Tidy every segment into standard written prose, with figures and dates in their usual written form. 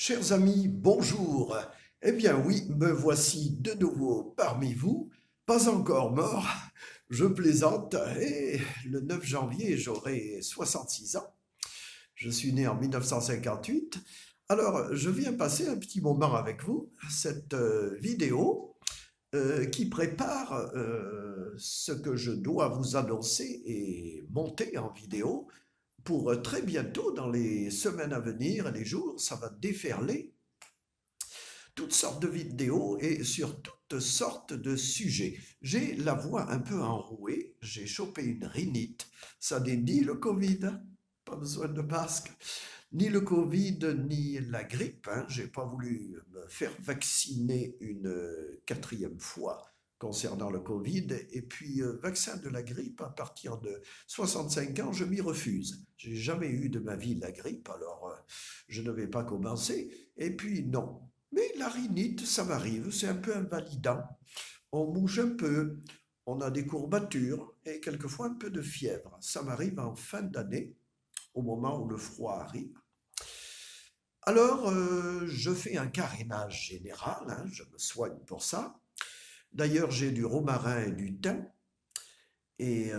Chers amis, bonjour. Eh bien oui, me voici de nouveau parmi vous, pas encore mort, je plaisante, et le 9 janvier, j'aurai 66 ans. Je suis né en 1958. Alors, je viens passer un petit moment avec vous, cette vidéo qui prépare ce que je dois vous annoncer et monter en vidéo pour très bientôt, dans les semaines à venir et les jours, ça va déferler toutes sortes de vidéos et sur toutes sortes de sujets. J'ai la voix un peu enrouée, j'ai chopé une rhinite, ça n'est ni le Covid, pas besoin de masque, ni le Covid, ni la grippe. Hein. J'ai pas voulu me faire vacciner une quatrième fois concernant le Covid. Et puis, vaccin de la grippe, à partir de 65 ans, je m'y refuse. J'ai jamais eu de ma vie la grippe, alors je ne vais pas commencer. Et puis, non. Mais la rhinite, ça m'arrive, c'est un peu invalidant. On bouge un peu, on a des courbatures et quelquefois un peu de fièvre. Ça m'arrive en fin d'année, au moment où le froid arrive. Alors, je fais un carénage général, hein, je me soigne pour ça. D'ailleurs, j'ai du romarin et du thym et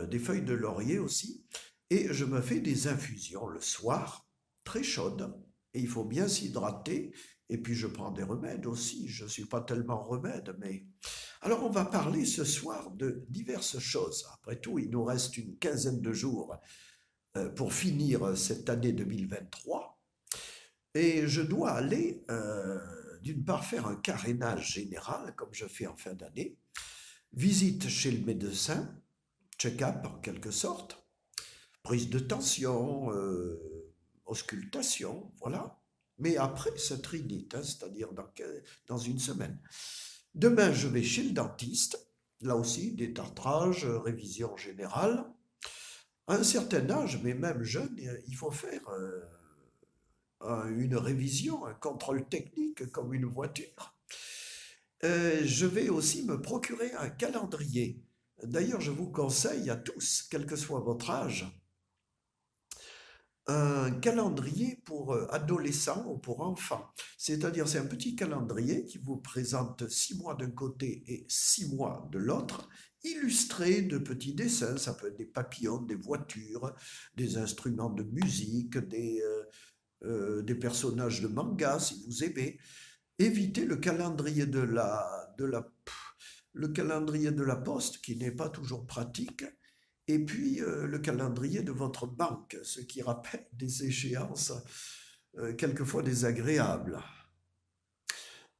des feuilles de laurier aussi. Et je me fais des infusions le soir, très chaudes. Et il faut bien s'hydrater. Et puis, je prends des remèdes aussi. Je ne suis pas tellement remède, mais... Alors, on va parler ce soir de diverses choses. Après tout, il nous reste une quinzaine de jours pour finir cette année 2023. Et je dois aller, d'une part, faire un carénage général, comme je fais en fin d'année, visite chez le médecin, check-up en quelque sorte, prise de tension, auscultation, voilà. Mais après cette rhinite, hein, c'est-à-dire dans une semaine. Demain, je vais chez le dentiste, là aussi, détartrage, révision générale. À un certain âge, mais même jeune, il faut faire une révision, un contrôle technique comme une voiture. Je vais aussi me procurer un calendrier. D'ailleurs, je vous conseille à tous, quel que soit votre âge, un calendrier pour adolescents ou pour enfants. C'est-à-dire, c'est un petit calendrier qui vous présente 6 mois d'un côté et 6 mois de l'autre, illustré de petits dessins. Ça peut être des papillons, des voitures, des instruments de musique, des personnages de manga, si vous aimez. Évitez le calendrier le calendrier de la poste, qui n'est pas toujours pratique, et puis le calendrier de votre banque, ce qui rappelle des échéances quelquefois désagréables.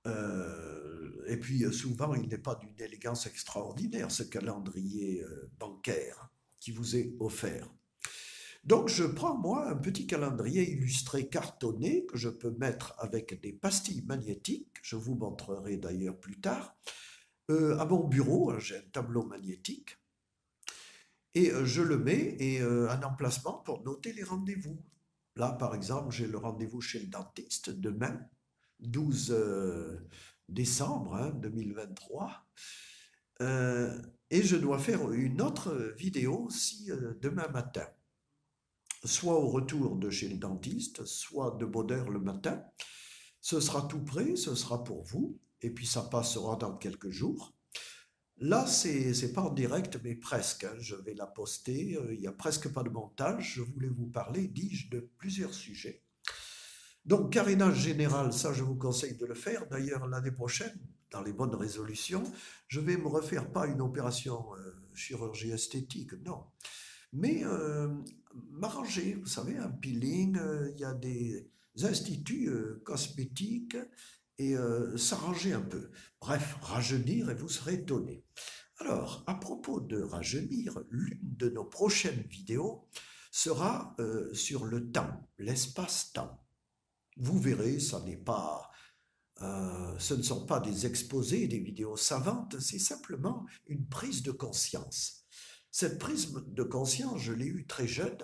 Et puis souvent, il n'est pas d'une élégance extraordinaire, ce calendrier bancaire qui vous est offert. Donc je prends moi un petit calendrier illustré cartonné que je peux mettre avec des pastilles magnétiques, je vous montrerai d'ailleurs plus tard, à mon bureau. J'ai un tableau magnétique, et je le mets, et un emplacement pour noter les rendez-vous. Là, par exemple, j'ai le rendez-vous chez le dentiste demain, 12 décembre 2023. Et je dois faire une autre vidéo aussi demain matin, soit au retour de chez le dentiste, soit de bonne heure le matin. Ce sera tout prêt, ce sera pour vous, et puis ça passera dans quelques jours. Là, c'est pas en direct, mais presque, hein. Je vais la poster. Il n'y a presque pas de montage. Je voulais vous parler, dis-je, de plusieurs sujets. Donc, carénage général, ça, je vous conseille de le faire. D'ailleurs, l'année prochaine, dans les bonnes résolutions, je vais me refaire pas une opération chirurgie esthétique, non, mais m'arranger. Vous savez, un peeling, il y a des instituts cosmétiques, et s'arranger un peu. Bref, rajeunir et vous serez étonné. Alors, à propos de rajeunir, l'une de nos prochaines vidéos sera sur le temps, l'espace-temps. Vous verrez, ce ne sont pas des exposés, des vidéos savantes, c'est simplement une prise de conscience. Cette prise de conscience, je l'ai eue très jeune,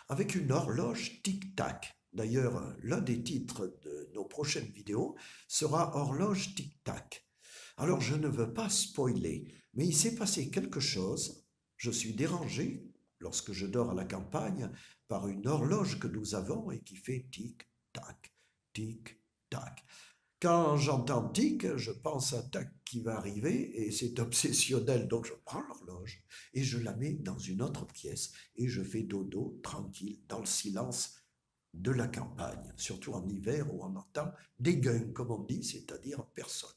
avec une horloge tic-tac. D'ailleurs, l'un des titres de nos prochaines vidéos sera Horloge tic-tac. Alors, je ne veux pas spoiler, mais il s'est passé quelque chose. Je suis dérangé, lorsque je dors à la campagne, par une horloge que nous avons et qui fait tic-tac, tic, tac. Quand j'entends tic, je pense à tac qui va arriver et c'est obsessionnel. Donc je prends l'horloge et je la mets dans une autre pièce et je fais dodo tranquille dans le silence de la campagne, surtout en hiver où on entend des gueules, comme on dit, c'est-à-dire personne.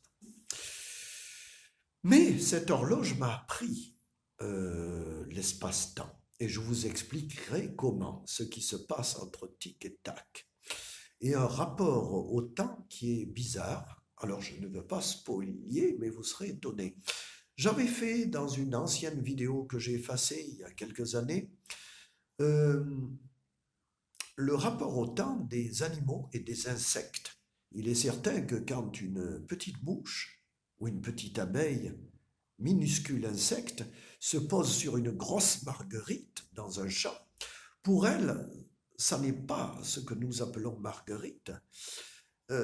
Mais cette horloge m'a appris l'espace-temps et je vous expliquerai comment, ce qui se passe entre tic et tac. Et un rapport au temps qui est bizarre. Alors je ne veux pas spoiler, mais vous serez étonnés. J'avais fait dans une ancienne vidéo que j'ai effacée il y a quelques années, euh, le rapport au temps des animaux et des insectes. Il est certain que quand une petite mouche ou une petite abeille, minuscule insecte, se pose sur une grosse marguerite dans un champ, pour elle, ça n'est pas ce que nous appelons marguerite.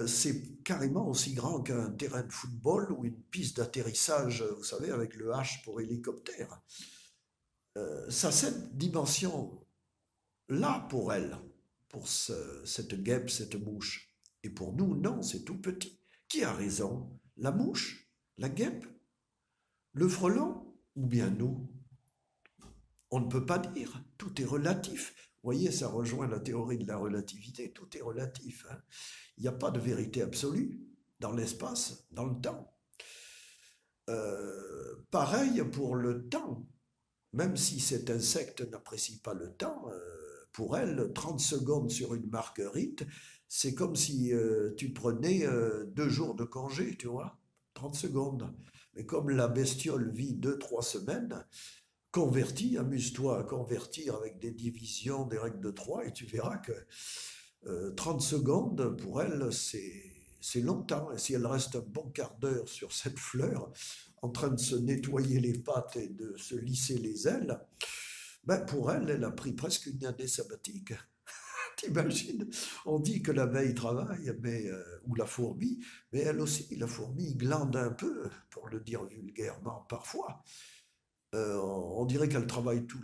C'est carrément aussi grand qu'un terrain de football ou une piste d'atterrissage, vous savez, avec le H pour hélicoptère. Ça a cette dimension-là pour elle, pour cette guêpe, cette mouche. Et pour nous, non, c'est tout petit. Qui a raison? La mouche? La guêpe? Le frelon? Ou bien nous? On ne peut pas dire. Tout est relatif. Vous voyez, ça rejoint la théorie de la relativité. Tout est relatif. Hein. Il n'y a pas de vérité absolue dans l'espace, dans le temps. Pareil pour le temps. Même si cet insecte n'apprécie pas le temps, pour elle, 30 secondes sur une marguerite, c'est comme si tu prenais 2 jours de congé, tu vois, 30 secondes. Mais comme la bestiole vit 2, 3 semaines, convertis, amuse-toi à convertir avec des divisions, des règles de 3, et tu verras que 30 secondes, pour elle, c'est longtemps. Et si elle reste un bon quart d'heure sur cette fleur, en train de se nettoyer les pattes et de se lisser les ailes, ben pour elle, elle a pris presque une année sabbatique. T'imagines? On dit que l'abeille travaille, ou la fourmi, mais elle aussi, la fourmi, glande un peu, pour le dire vulgairement parfois. On dirait qu'elle travaille tout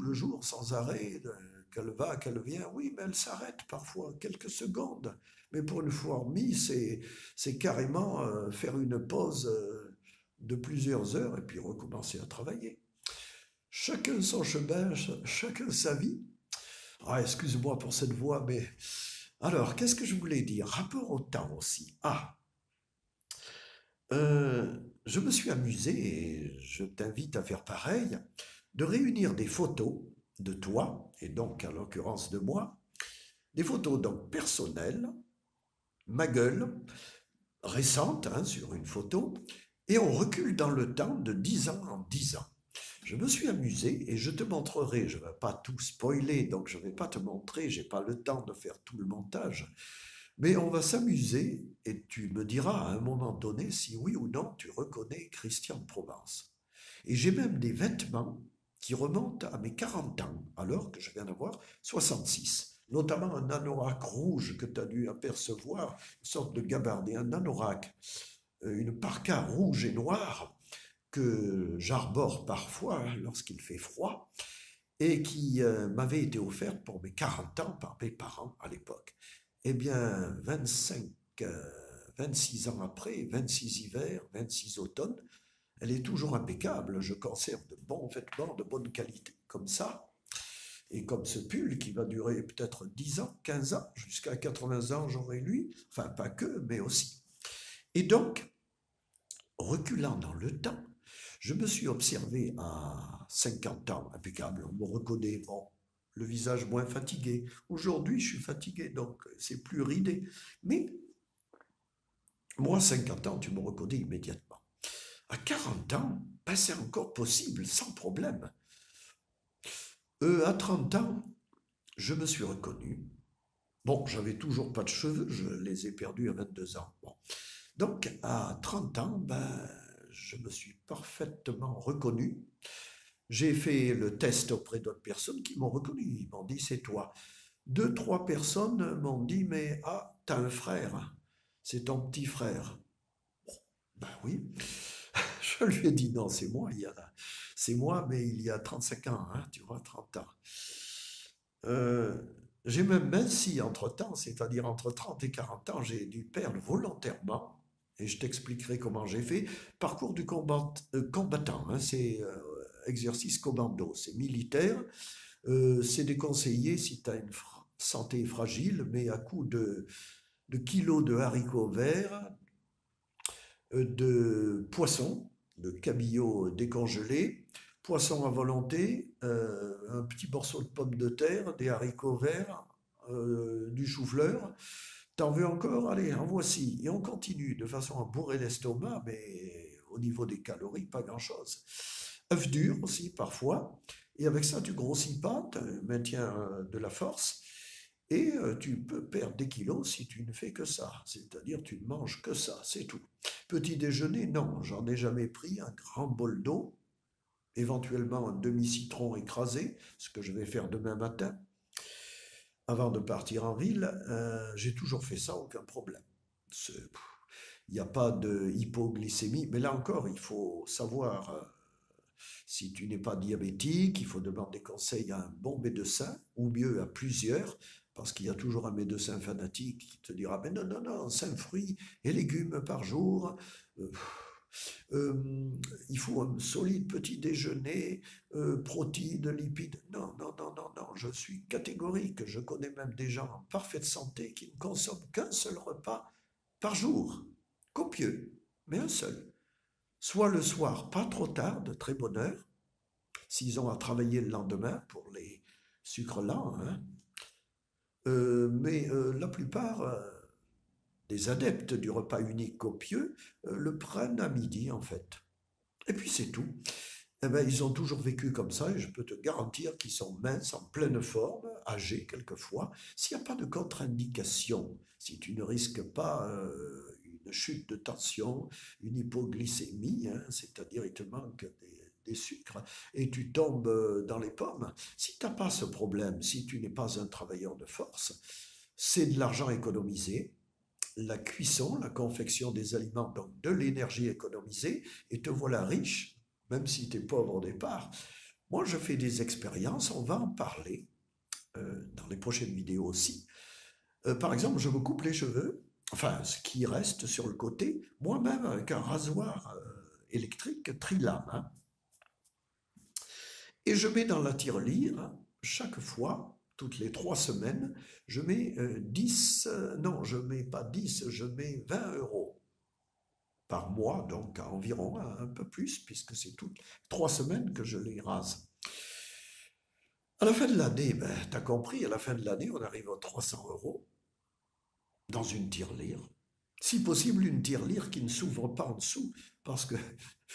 le jour, sans arrêt, qu'elle va, qu'elle vient. Oui, mais elle s'arrête parfois, quelques secondes. Mais pour une fourmi, c'est carrément faire une pause de plusieurs heures et puis recommencer à travailler. Chacun son chemin, chacun sa vie. Ah, excuse-moi pour cette voix, mais... Alors, qu'est-ce que je voulais dire? Rapport au temps aussi. Je me suis amusé, et je t'invite à faire pareil, de réunir des photos de toi, et donc en l'occurrence de moi, des photos donc personnelles, ma gueule, récente hein, sur une photo, et on recule dans le temps de 10 ans en 10 ans. Je me suis amusé et je te montrerai, je ne vais pas tout spoiler, donc je ne vais pas te montrer, je n'ai pas le temps de faire tout le montage, mais on va s'amuser et tu me diras à un moment donné si oui ou non tu reconnais Christian de Provence. Et j'ai même des vêtements qui remontent à mes 40 ans, alors que je viens d'avoir 66. Notamment un anorak rouge que tu as dû apercevoir, une sorte de gabardine, un anorak, une parka rouge et noire que j'arbore parfois lorsqu'il fait froid et qui m'avait été offerte pour mes 40 ans par mes parents à l'époque. Eh bien, 26 ans après, 26 hivers, 26 automnes, elle est toujours impeccable. Je conserve de bons vêtements de bonne qualité, comme ça. Et comme ce pull qui va durer peut-être 10 ans, 15 ans, jusqu'à 80 ans, j'aurai lui. Enfin, pas que, mais aussi. Et donc, reculant dans le temps, je me suis observé à 50 ans, impeccable. On me reconnaît, bon, le visage moins fatigué. Aujourd'hui, je suis fatigué, donc c'est plus ridé. Mais moi, 50 ans, tu me reconnais immédiatement. À 40 ans, ben, c'est encore possible, sans problème. À 30 ans, je me suis reconnu. Bon, j'avais toujours pas de cheveux, je les ai perdus à 22 ans. Bon. Donc, à 30 ans, ben, je me suis parfaitement reconnu. J'ai fait le test auprès d'autres personnes qui m'ont reconnu. Ils m'ont dit, c'est toi. 2, 3 personnes m'ont dit, mais t'as un frère, c'est ton petit frère. Bon, ben oui. Je lui ai dit, non, c'est moi, mais il y a 35 ans, hein, tu vois, 30 ans. J'ai même minci entre-temps, c'est-à-dire entre 30 et 40 ans, j'ai dû perdre volontairement, et je t'expliquerai comment j'ai fait. Parcours du combattant, hein, c'est exercice commando, c'est militaire, c'est déconseillé si tu as une santé fragile, mais à coup de kilos de haricots verts, de poissons, de cabillaud décongelés, poissons à volonté, un petit morceau de pomme de terre, des haricots verts, du chou-fleur. T'en veux encore? Allez, en voici. Et on continue de façon à bourrer l'estomac, mais au niveau des calories, pas grand-chose. Œufs durs aussi, parfois. Et avec ça, tu grossis pas, tu maintiens de la force. Et tu peux perdre des kilos si tu ne fais que ça. C'est-à-dire, tu ne manges que ça, c'est tout. Petit déjeuner, non, j'en ai jamais pris. Un grand bol d'eau, éventuellement un demi-citron écrasé, ce que je vais faire demain matin avant de partir en ville, j'ai toujours fait ça, aucun problème. Il n'y a pas de hypoglycémie, mais là encore, il faut savoir, si tu n'es pas diabétique, il faut demander conseil à un bon médecin, ou mieux à plusieurs, parce qu'il y a toujours un médecin fanatique qui te dira, mais non, non, non, 5 fruits et légumes par jour, euh, il faut un solide petit déjeuner, protéines, lipides. Non, non, non, non, non, je suis catégorique. Je connais même des gens en parfaite santé qui ne consomment qu'un seul repas par jour, copieux, mais un seul. Soit le soir, pas trop tard, de très bonne heure, s'ils ont à travailler le lendemain pour les sucres lents, hein. Mais la plupart des adeptes du repas unique copieux le prennent à midi en fait. Et puis c'est tout. Eh ben, ils ont toujours vécu comme ça et je peux te garantir qu'ils sont minces, en pleine forme, âgés quelquefois. S'il n'y a pas de contre-indication, si tu ne risques pas une chute de tension, une hypoglycémie, hein, c'est-à-dire il te manque des sucres et tu tombes dans les pommes, si tu n'as pas ce problème, si tu n'es pas un travailleur de force, c'est de l'argent économisé, la cuisson, la confection des aliments, donc de l'énergie économisée, et te voilà riche, même si tu es pauvre au départ. Moi, je fais des expériences, on va en parler dans les prochaines vidéos aussi. Par exemple, je me coupe les cheveux, enfin, ce qui reste sur le côté, moi-même avec un rasoir électrique Trilame, hein, et je mets dans la tirelire, chaque fois, toutes les 3 semaines, je mets 10, non, je mets pas 10, je mets 20 euros par mois, donc à environ un peu plus, puisque c'est toutes 3 semaines que je les rase. À la fin de l'année, ben, tu as compris, à la fin de l'année, on arrive à 300 euros dans une tirelire. Si possible, une tirelire qui ne s'ouvre pas en dessous, parce que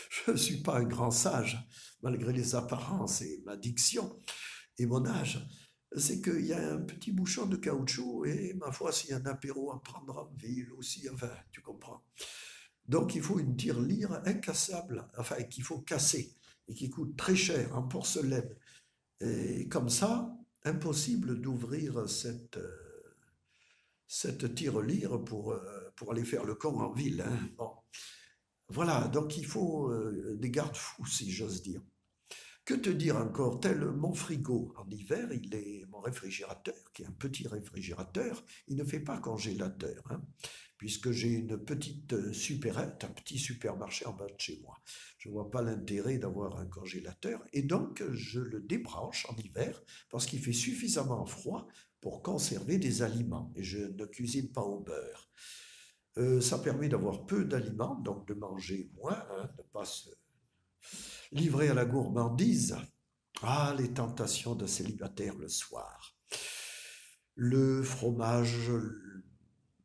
je ne suis pas un grand sage, malgré les apparences et ma diction et mon âge. C'est qu'il y a un petit bouchon de caoutchouc et ma foi, s'il y a un apéro à prendre en ville aussi, enfin, tu comprends. Donc il faut une tirelire incassable, enfin qu'il faut casser et qui coûte très cher en porcelaine. Et comme ça, impossible d'ouvrir cette tirelire pour aller faire le con en ville, hein. Bon. Voilà, donc il faut des garde-fous, si j'ose dire. Que te dire encore? Tel mon frigo en hiver, il est mon réfrigérateur, qui est un petit réfrigérateur, il ne fait pas congélateur, hein, puisque j'ai une petite supérette, un petit supermarché en bas de chez moi. Je ne vois pas l'intérêt d'avoir un congélateur, et donc je le débranche en hiver, parce qu'il fait suffisamment froid pour conserver des aliments, et je ne cuisine pas au beurre. Ça permet d'avoir peu d'aliments, donc de manger moins, hein, de ne pas se livrer à la gourmandise. Ah, les tentations de célibataire le soir. Le fromage,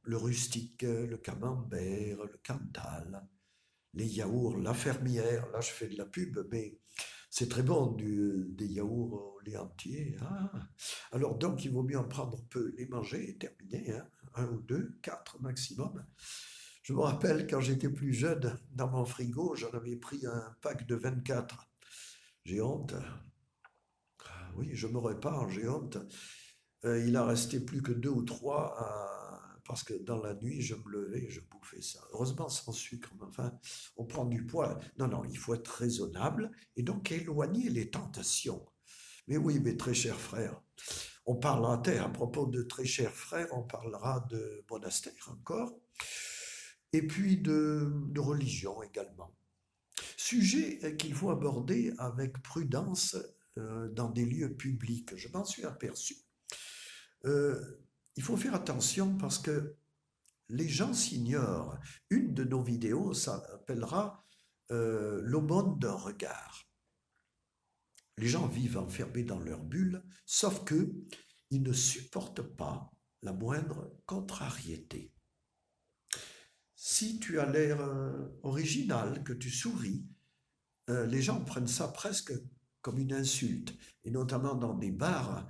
le rustique, le camembert, le cantal, les yaourts, la fermière. Là, je fais de la pub, mais c'est très bon des yaourts au lait entier, hein. Alors donc, il vaut mieux en prendre peu, les manger et terminer, hein. Un ou deux, quatre maximum. Je me rappelle quand j'étais plus jeune, dans mon frigo, j'en avais pris un pack de 24. J'ai honte. Oui, je me répare, j'ai honte. Il en restait plus que deux ou trois parce que dans la nuit, je me levais et je bouffais ça. Heureusement sans sucre, mais enfin, on prend du poids. Non, non, il faut être raisonnable et donc éloigner les tentations. Mais oui, mes très chers frères, On parlera, à propos de très chers frères, on parlera de monastère encore, et puis de religion également. Sujet qu'il faut aborder avec prudence dans des lieux publics. Je m'en suis aperçu. Il faut faire attention parce que les gens s'ignorent. Une de nos vidéos s'appellera l'aumône d'un regard. Les gens vivent enfermés dans leur bulle, sauf que ils ne supportent pas la moindre contrariété. Si tu as l'air original, que tu souris, les gens prennent ça presque comme une insulte. Et notamment dans des bars,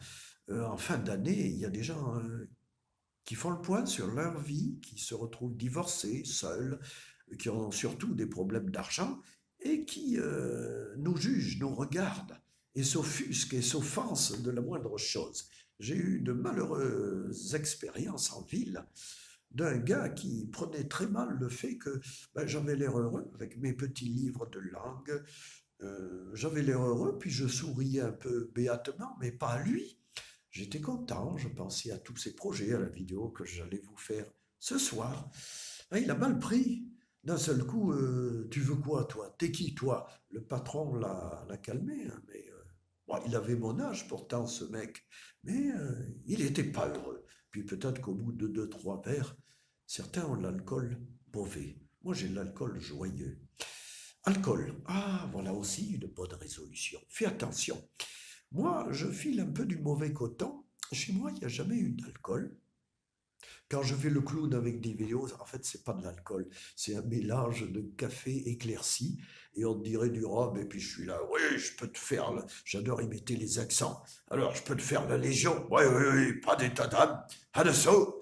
en fin d'année, il y a des gens qui font le point sur leur vie, qui se retrouvent divorcés, seuls, qui ont surtout des problèmes d'argent, et qui nous jugent, nous regardent, et s'offusquent et s'offensent de la moindre chose. J'ai eu de malheureuses expériences en ville d'un gars qui prenait très mal le fait que j'avais l'air heureux avec mes petits livres de langue, j'avais l'air heureux, puis je souriais un peu béatement, mais pas à lui. J'étais content, je pensais à tous ces projets, à la vidéo que j'allais vous faire ce soir. Il a mal pris. D'un seul coup, tu veux quoi, toi? T'es qui, toi? Le patron l'a calmé, hein, mais il avait mon âge pourtant, ce mec, mais il n'était pas heureux. Puis peut-être qu'au bout de 2, 3 verres, certains ont l'alcool mauvais. Moi, j'ai l'alcool joyeux. Alcool, voilà aussi une bonne résolution. Fais attention. Moi, je file un peu du mauvais coton. Chez moi, il n'y a jamais eu d'alcool. Quand je fais le clown avec des vidéos, en fait, c'est pas de l'alcool. C'est un mélange de café éclairci et on dirait du rhum. Et puis je suis là, oui, je peux te faire. J'adore imiter les accents. Alors, je peux te faire la Légion. Oui, oui, oui, pas d'état d'âme. Adesso.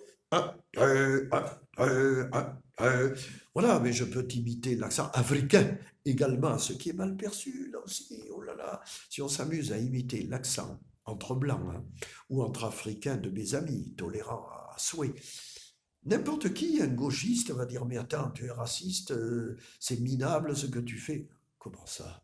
Voilà, mais je peux t'imiter l'accent africain également, ce qui est mal perçu, là aussi. Oh là là, si on s'amuse à imiter l'accent entre blancs ou entre africains de mes amis, tolérants à souhait, n'importe qui, un gauchiste, va dire, mais attends, tu es raciste, c'est minable ce que tu fais. Comment ça?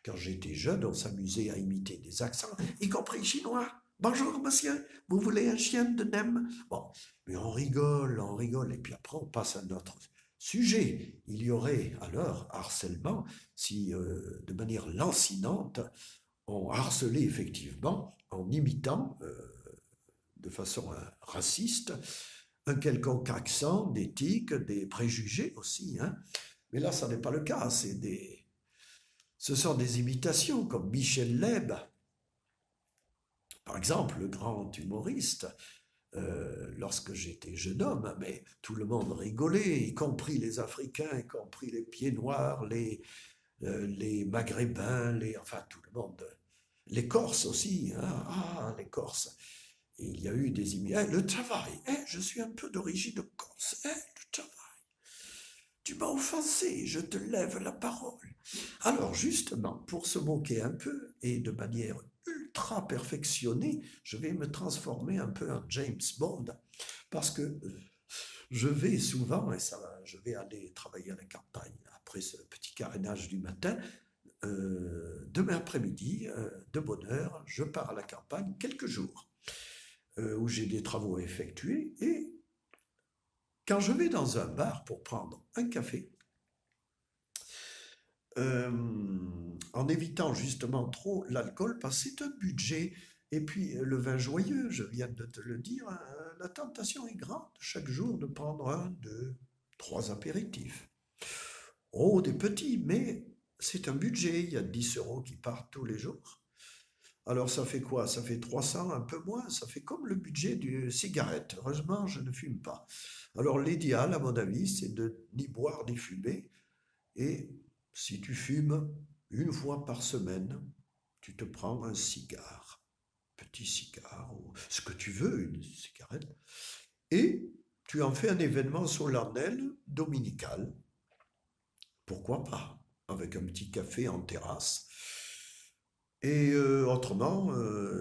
Quand j'étais jeune, on s'amusait à imiter des accents, y compris chinois. Bonjour, monsieur, vous voulez un chien de Nem? Bon, mais on rigole, et puis après on passe à notre sujet. Il y aurait alors harcèlement si, de manière lancinante, on harcelait effectivement en imitant, de façon raciste, un quelconque accent, des tics, des préjugés aussi. Mais là, ça n'est pas le cas. Ce sont des imitations comme Michel Leb, par exemple, le grand humoriste. Lorsque j'étais jeune homme, mais tout le monde rigolait, y compris les Africains, y compris les pieds noirs, les Maghrébins, enfin tout le monde. Les Corses aussi, les Corses. Et il y a eu des immigrants. Le travail, je suis un peu d'origine corse. Le travail. Tu m'as offensé, je te lève la parole. Alors justement, pour se moquer un peu et de manière ultra perfectionnée, je vais me transformer un peu en James Bond parce que je vais souvent, je vais aller travailler à la campagne après ce petit carénage du matin. Demain après-midi, de bonne heure, je pars à la campagne quelques jours où j'ai des travaux à effectuer, et quand je vais dans un bar pour prendre un café, en évitant justement trop l'alcool, parce que c'est un budget, et puis le vin joyeux, je viens de te le dire, la tentation est grande chaque jour de prendre 1, 2, 3 apéritifs. Oh, des petits, mais c'est un budget, il y a 10 € qui partent tous les jours. Alors ça fait quoi? Ça fait 300, un peu moins, ça fait comme le budget d'une cigarette. Heureusement, je ne fume pas. Alors l'idéal, à mon avis, c'est de ni boire ni fumer. Et si tu fumes 1 fois par semaine, tu te prends un cigare, petit cigare, ou ce que tu veux, une cigarette, et tu en fais un événement solennel, dominical. Pourquoi pas? Avec un petit café en terrasse. Et autrement,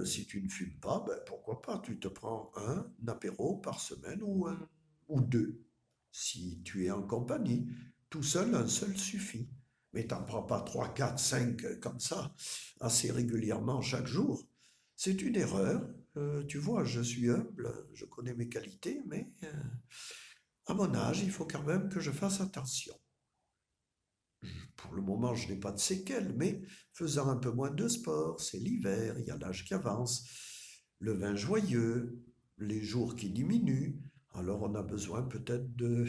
si tu ne fumes pas, pourquoi pas, tu te prends un apéro par semaine ou 2, si tu es en compagnie. Tout seul, un seul suffit. Mais t'en prends pas 3, 4, 5 comme ça, assez régulièrement chaque jour. C'est une erreur. Tu vois, je suis humble, je connais mes qualités, mais à mon âge, il faut quand même que je fasse attention. Pour le moment, je n'ai pas de séquelles, mais faisant un peu moins de sport, c'est l'hiver, il y a l'âge qui avance, le vin joyeux, les jours qui diminuent, alors on a besoin peut-être de,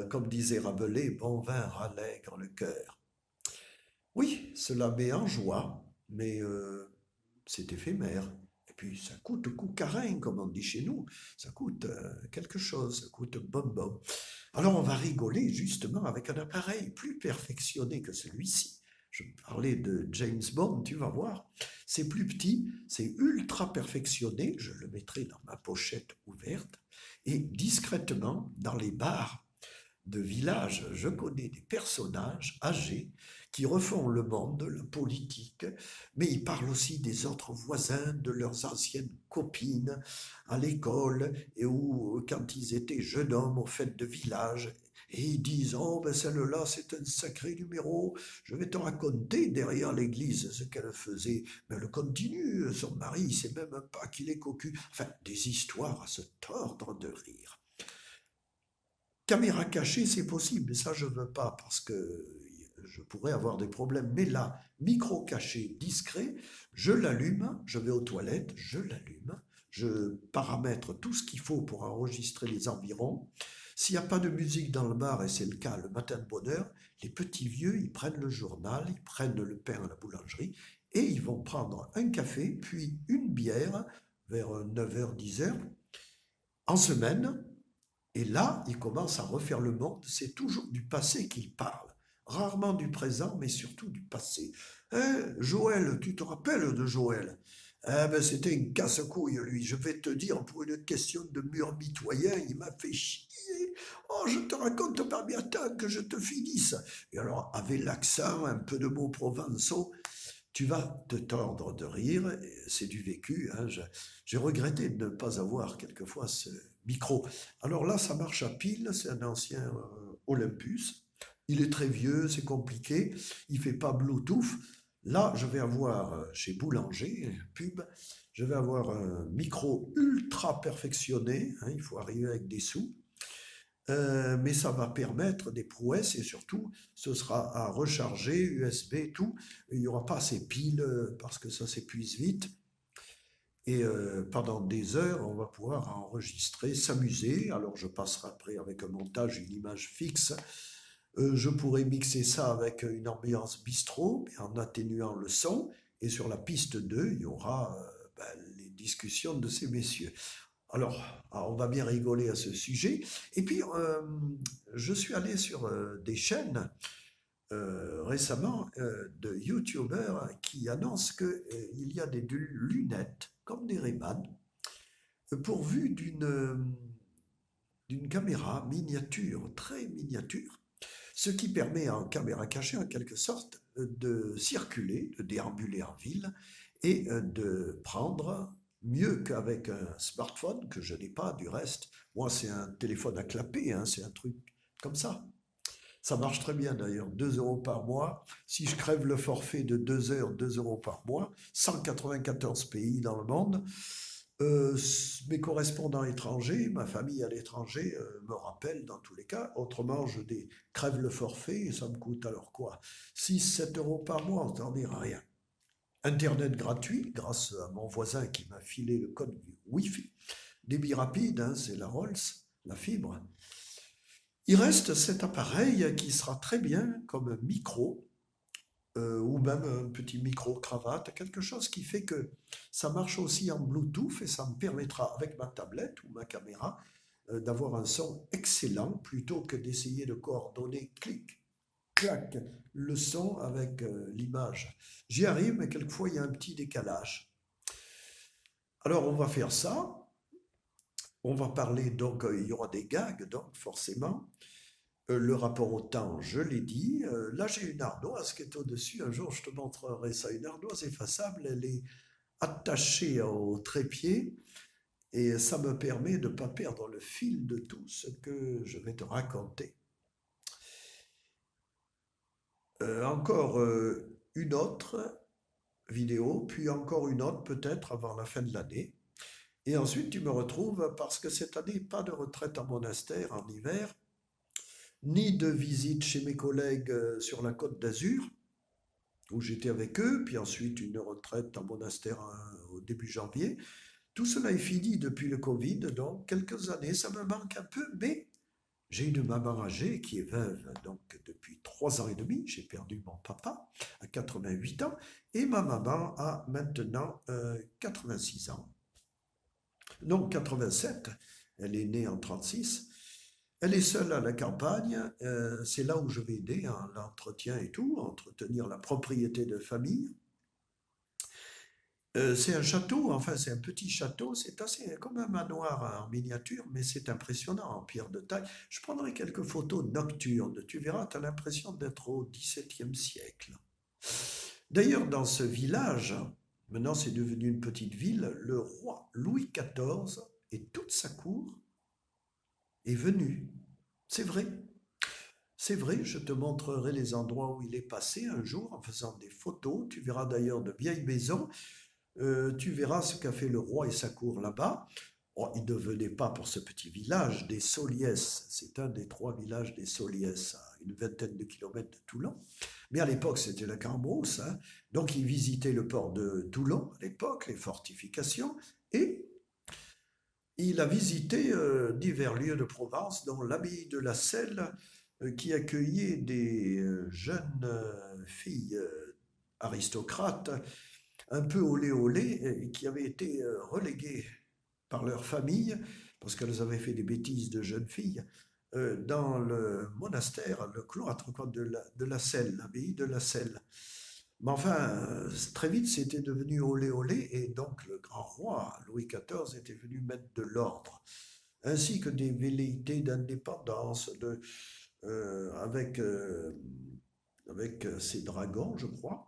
comme disait Rabelais, bon vin rallègre le cœur. Oui, cela met en joie, mais c'est éphémère. Et puis ça coûte coucarin, comme on dit chez nous. Ça coûte quelque chose, ça coûte bonbon. Alors on va rigoler justement avec un appareil plus perfectionné que celui-ci. Je parlais de James Bond, tu vas voir. C'est plus petit, c'est ultra perfectionné. Je le mettrai dans ma pochette ouverte. Et discrètement, dans les bars de village, je connais des personnages âgés qui refont le monde, la politique, mais ils parlent aussi des autres voisins, de leurs anciennes copines à l'école et où, quand ils étaient jeunes hommes aux fêtes de village, et ils disent oh ben celle-là c'est un sacré numéro, je vais te raconter derrière l'église ce qu'elle faisait, mais elle continue, son mari il sait même pas qu'il est cocu, enfin des histoires à se tordre de rire. Caméra cachée, c'est possible, mais ça, je ne veux pas parce que je pourrais avoir des problèmes. Mais là, micro caché, discret, je l'allume, je vais aux toilettes, je l'allume, je paramètre tout ce qu'il faut pour enregistrer les environs. S'il n'y a pas de musique dans le bar, et c'est le cas le matin de bonne heure, les petits vieux, ils prennent le journal, ils prennent le pain à la boulangerie et ils vont prendre un café, puis une bière vers 9h, 10h en semaine. Et là, il commence à refaire le monde. C'est toujours du passé qu'il parle. Rarement du présent, mais surtout du passé. Hein, Joël, tu te rappelles de Joël? Eh ben, c'était une casse-couille, lui. Je vais te dire, pour une question de mur mitoyen, il m'a fait chier. Oh, je te raconte pas bien tant que je te finisse. Et alors, avec l'accent, un peu de mots provençaux, tu vas te tordre de rire, c'est du vécu. Hein. J'ai regretté de ne pas avoir quelquefois ce micro. Alors là, ça marche à pile, c'est un ancien Olympus. Il est très vieux, c'est compliqué, il fait pas Bluetooth. Là, je vais avoir chez Boulanger, pub, je vais avoir un micro ultra perfectionné, hein, il faut arriver avec des sous. Mais ça va permettre des prouesses et surtout, ce sera à recharger, USB, tout. Il n'y aura pas ces piles parce que ça s'épuise vite. Et pendant des heures, on va pouvoir enregistrer, s'amuser. Alors je passerai après avec un montage, une image fixe. Je pourrais mixer ça avec une ambiance bistrot, mais en atténuant le son. Et sur la piste 2, il y aura les discussions de ces messieurs. Alors, on va bien rigoler à ce sujet. Et puis, je suis allé sur des chaînes récemment de YouTubers qui annoncent qu'il y a des lunettes, comme des Ray-Ban, pourvues d'une caméra miniature, très miniature, ce qui permet en caméra cachée, en quelque sorte, de circuler, de déambuler en ville et de prendre mieux qu'avec un smartphone que je n'ai pas du reste. Moi, c'est un téléphone à clapper, hein, c'est un truc comme ça. Ça marche très bien d'ailleurs, 2 euros par mois. Si je crève le forfait de 2 heures, 2 euros par mois, 194 pays dans le monde. Mes correspondants étrangers, ma famille à l'étranger me rappellent dans tous les cas. Autrement, crève le forfait et ça me coûte alors quoi? 6, 7 euros par mois, on n'en dira rien. Internet gratuit, grâce à mon voisin qui m'a filé le code Wi-Fi. Débit rapide, hein, c'est la Rolls, la fibre. Il reste cet appareil qui sera très bien comme micro, ou même un petit micro-cravate, quelque chose qui fait que ça marche aussi en Bluetooth et ça me permettra, avec ma tablette ou ma caméra, d'avoir un son excellent plutôt que d'essayer de coordonner clic, clac, le son avec l'image. J'y arrive, mais quelquefois il y a un petit décalage. Alors on va faire ça. On va parler donc, il y aura des gags, donc forcément. Le rapport au temps, je l'ai dit. Là, j'ai une ardoise qui est au-dessus. Un jour, je te montrerai ça. Une ardoise effaçable, elle est attachée au trépied et ça me permet de ne pas perdre le fil de tout ce que je vais te raconter. Encore une autre. vidéo, puis encore une autre peut-être avant la fin de l'année. Et ensuite, tu me retrouves parce que cette année, pas de retraite en monastère en hiver, ni de visite chez mes collègues sur la Côte d'Azur, où j'étais avec eux, puis ensuite une retraite en monastère au début janvier. Tout cela est fini depuis le Covid, donc quelques années, ça me manque un peu, mais j'ai une maman âgée qui est veuve, donc depuis 3 ans et demi, j'ai perdu mon papa à 88 ans, et ma maman a maintenant 86 ans. Non, 87, elle est née en 36. Elle est seule à la campagne, c'est là où je vais aider, hein, l'entretien et tout, entretenir la propriété de famille. C'est un château, enfin c'est un petit château, c'est assez comme un manoir en miniature, mais c'est impressionnant en pierre de taille. Je prendrai quelques photos nocturnes, tu verras, tu as l'impression d'être au XVIIe siècle. D'ailleurs, dans ce village, maintenant c'est devenu une petite ville, le roi Louis XIV et toute sa cour est venu. C'est vrai. C'est vrai, je te montrerai les endroits où il est passé un jour en faisant des photos. Tu verras d'ailleurs de vieilles maisons. Tu verras ce qu'a fait le roi et sa cour là-bas. Oh, il ne venait pas pour ce petit village des Soliès. C'est un des 3 villages des Soliès, à une vingtaine de kilomètres de Toulon. Mais à l'époque, c'était la Cambrousse, hein. Donc, il visitait le port de Toulon à l'époque, les fortifications, et il a visité divers lieux de Provence, dont l'abbaye de la Selle, qui accueillait des jeunes filles aristocrates, un peu olé olé, et qui avaient été reléguées par leur famille, parce qu'elles avaient fait des bêtises de jeunes filles, dans le monastère, le cloître quoi, de la Selle, l'abbaye de la Selle. Mais enfin, très vite, c'était devenu olé olé, et donc le grand roi Louis XIV était venu mettre de l'ordre, ainsi que des velléités d'indépendance, avec ses dragons, je crois.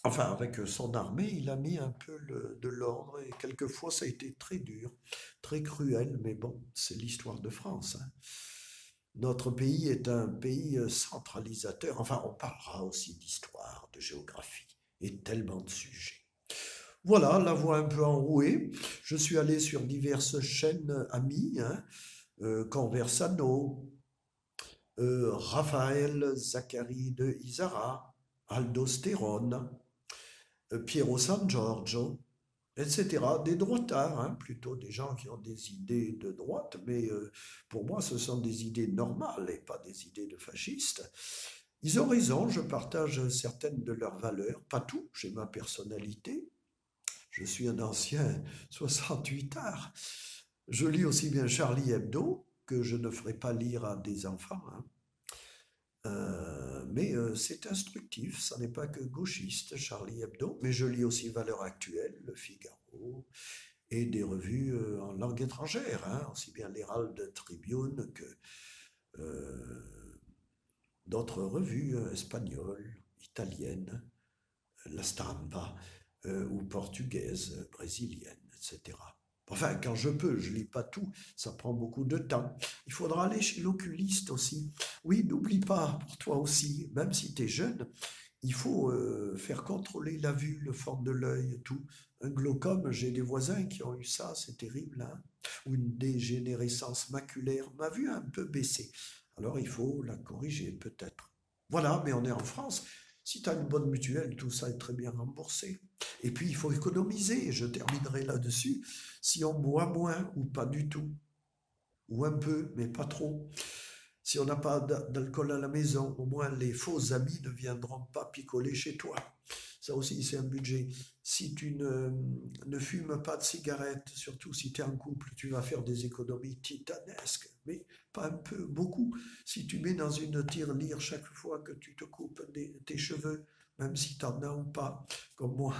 Enfin, avec son armée, il a mis un peu de l'ordre, et quelquefois ça a été très dur, très cruel, mais bon, c'est l'histoire de France, hein. Notre pays est un pays centralisateur. Enfin, on parlera aussi d'histoire, de géographie et tellement de sujets. Voilà, la voix un peu enrouée. Je suis allé sur diverses chaînes amies, hein, Conversano, Raphaël Zaccari de Isara, Aldo Sterone, Piero San Giorgio, etc. Des droitards, hein, plutôt des gens qui ont des idées de droite, mais pour moi, ce sont des idées normales et pas des idées de fascistes. Ils ont raison, je partage certaines de leurs valeurs, pas tout, j'ai ma personnalité. Je suis un ancien 68ard. Je lis aussi bien Charlie Hebdo, que je ne ferai pas lire à des enfants, hein. Mais c'est instructif, ça n'est pas que gauchiste, Charlie Hebdo, mais je lis aussi Valeurs Actuelles, Le Figaro, et des revues en langue étrangère, hein, aussi bien l'Herald Tribune que d'autres revues espagnoles, italiennes, La Stampa, ou portugaises, brésiliennes, etc. Enfin, quand je peux, je lis pas tout, ça prend beaucoup de temps. Il faudra aller chez l'oculiste aussi. Oui, n'oublie pas, pour toi aussi, même si tu es jeune, il faut faire contrôler la vue, le fond de l'œil, tout. Un glaucome, j'ai des voisins qui ont eu ça, c'est terrible, hein. Ou une dégénérescence maculaire, ma vue a un peu baissé. Alors il faut la corriger peut-être. Voilà, mais on est en France. Si tu as une bonne mutuelle, tout ça est très bien remboursé. Et puis il faut économiser, je terminerai là-dessus. Si on boit moins ou pas du tout, ou un peu, mais pas trop, si on n'a pas d'alcool à la maison, au moins les faux amis ne viendront pas picoler chez toi. Ça aussi, c'est un budget. Si tu ne fumes pas de cigarettes, surtout si tu es en couple, tu vas faire des économies titanesques, mais pas un peu, beaucoup. Si tu mets dans une tirelire chaque fois que tu te coupes tes cheveux, même si tu en as ou pas, comme moi,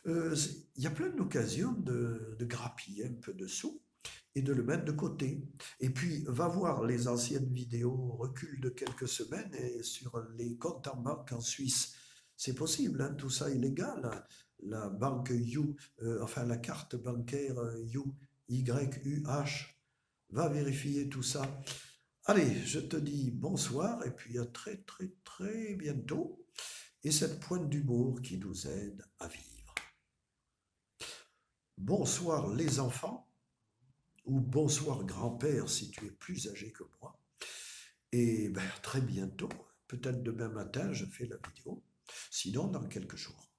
il y a plein d'occasions de grappiller un peu de sous et de le mettre de côté. Et puis, va voir les anciennes vidéos recul de quelques semaines et sur les comptes en banque en Suisse. C'est possible, hein, tout ça est légal. La banque You, enfin la carte bancaire You, YUH, va vérifier tout ça. Allez, je te dis bonsoir et puis à très très très bientôt. et cette pointe d'humour qui nous aide à vivre. Bonsoir les enfants, ou bonsoir grand-père si tu es plus âgé que moi. Et ben, très bientôt, peut-être demain matin, je fais la vidéo, sinon dans quelques jours.